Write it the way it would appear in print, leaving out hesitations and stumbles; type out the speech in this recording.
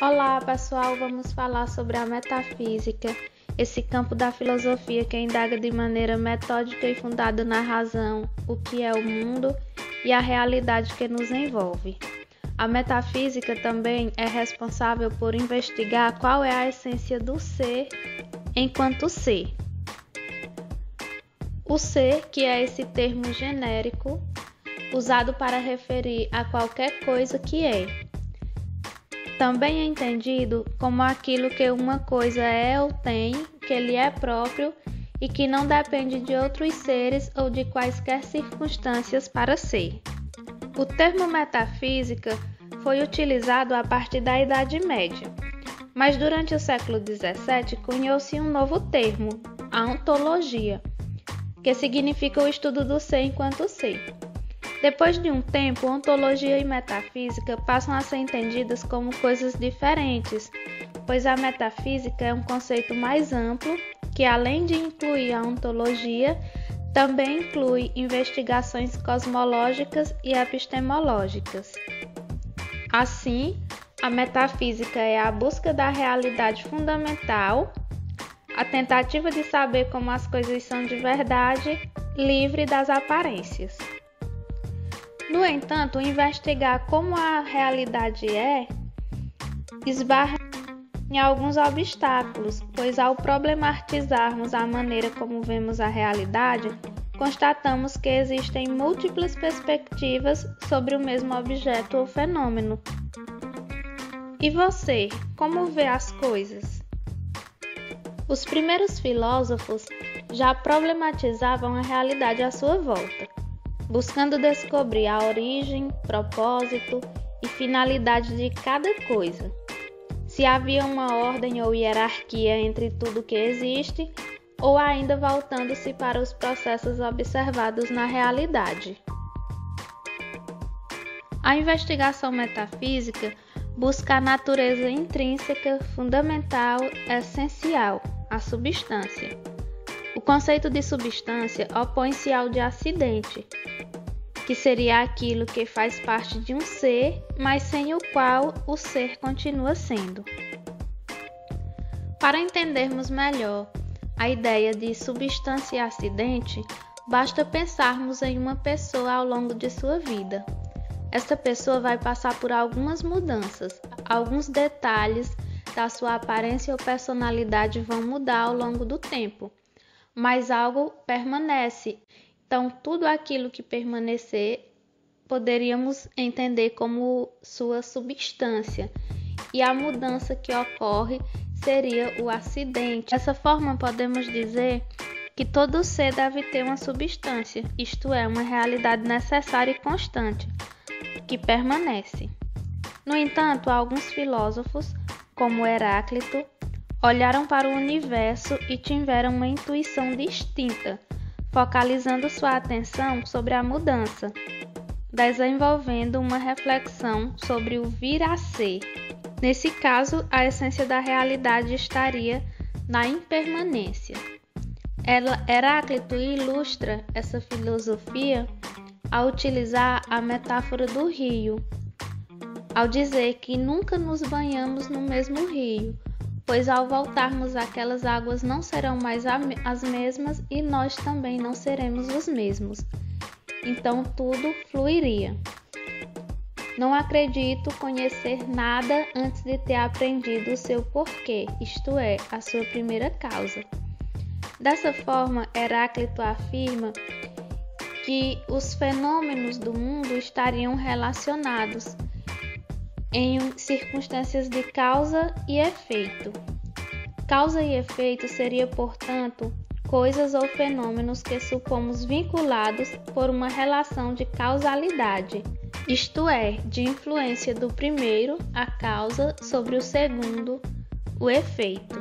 Olá, pessoal, vamos falar sobre a metafísica, esse campo da filosofia que indaga de maneira metódica e fundada na razão o que é o mundo e a realidade que nos envolve. A metafísica também é responsável por investigar qual é a essência do ser enquanto ser. O ser, que é esse termo genérico usado para referir a qualquer coisa que é. Também é entendido como aquilo que uma coisa é ou tem, que lhe é próprio e que não depende de outros seres ou de quaisquer circunstâncias para ser. O termo metafísica foi utilizado a partir da Idade Média, mas durante o século XVII cunhou-se um novo termo, a ontologia, que significa o estudo do ser enquanto ser. Depois de um tempo, ontologia e metafísica passam a ser entendidas como coisas diferentes, pois a metafísica é um conceito mais amplo que, além de incluir a ontologia, também inclui investigações cosmológicas e epistemológicas. Assim, a metafísica é a busca da realidade fundamental, a tentativa de saber como as coisas são de verdade, livre das aparências. No entanto, investigar como a realidade esbarra em alguns obstáculos, pois ao problematizarmos a maneira como vemos a realidade, constatamos que existem múltiplas perspectivas sobre o mesmo objeto ou fenômeno. E você, como vê as coisas? Os primeiros filósofos já problematizavam a realidade à sua volta, buscando descobrir a origem, propósito e finalidade de cada coisa. Se havia uma ordem ou hierarquia entre tudo que existe, ou ainda voltando-se para os processos observados na realidade. A investigação metafísica busca a natureza intrínseca, fundamental, essencial, a substância. O conceito de substância opõe-se ao de acidente, que seria aquilo que faz parte de um ser, mas sem o qual o ser continua sendo. Para entendermos melhor a ideia de substância e acidente, basta pensarmos em uma pessoa ao longo de sua vida. Esta pessoa vai passar por algumas mudanças, alguns detalhes da sua aparência ou personalidade vão mudar ao longo do tempo, mas algo permanece. Então, tudo aquilo que permanecer, poderíamos entender como sua substância, e a mudança que ocorre seria o acidente. Dessa forma, podemos dizer que todo ser deve ter uma substância, isto é, uma realidade necessária e constante, que permanece. No entanto, alguns filósofos, como Heráclito, olharam para o universo e tiveram uma intuição distinta, focalizando sua atenção sobre a mudança, desenvolvendo uma reflexão sobre o vir a ser. Nesse caso, a essência da realidade estaria na impermanência. Heráclito ilustra essa filosofia ao utilizar a metáfora do rio, ao dizer que nunca nos banhamos no mesmo rio, pois ao voltarmos aquelas águas não serão mais as mesmas e nós também não seremos os mesmos. Então tudo fluiria. Não acredito conhecer nada antes de ter aprendido o seu porquê, isto é, a sua primeira causa. Dessa forma, Heráclito afirma que os fenômenos do mundo estariam relacionados em circunstâncias de causa e efeito. Causa e efeito seria, portanto, coisas ou fenômenos que supomos vinculados por uma relação de causalidade, isto é, de influência do primeiro, a causa, sobre o segundo, o efeito.